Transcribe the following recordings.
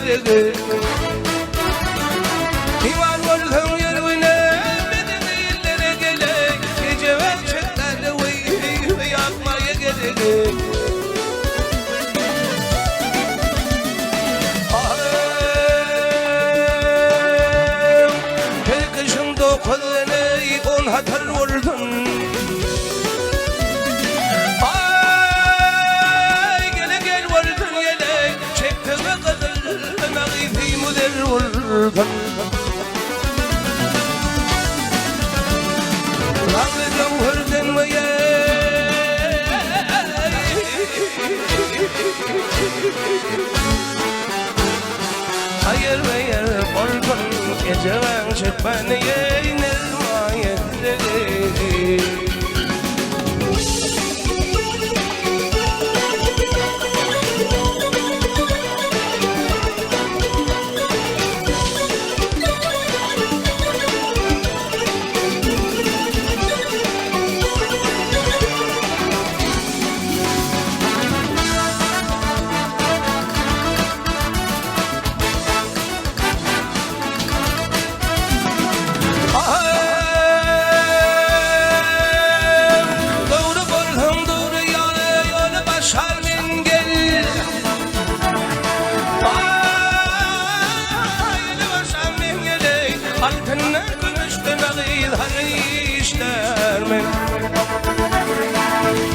gerek. İman olsun yerine bedeni illere gerek. Gece ve çeklerle ve yakmaya gerek. Her kışın dokuzene on hatar vurdun. Rağlı cevherden ve hayır ve yer olgun geceven çıkmanı yeğner mayetleri. Alpinler gümüşten ağıyla işlermen.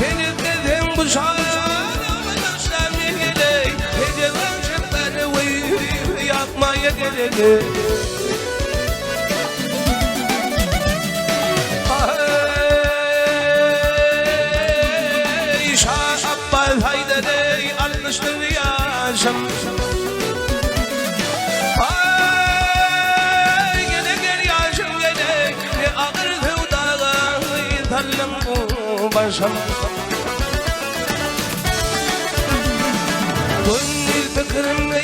Beni dedim bu şahane göstermeye gerek. Geceler çekleri yapmaya gerek. Şah Abbas Haydar'ı almıştır yaşam. Başım gönül fikrimle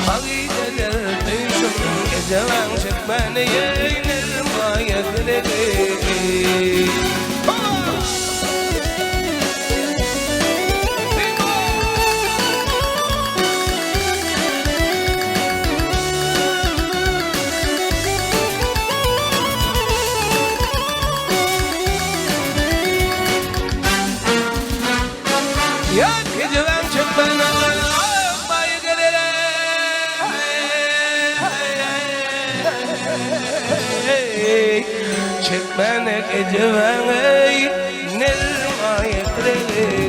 hagideler düşün geceven çekmeni yeğner mayetleri. Ya geceven çıkmana ağlamaya gerek. Çıkmana geceven ey nermaya gerek.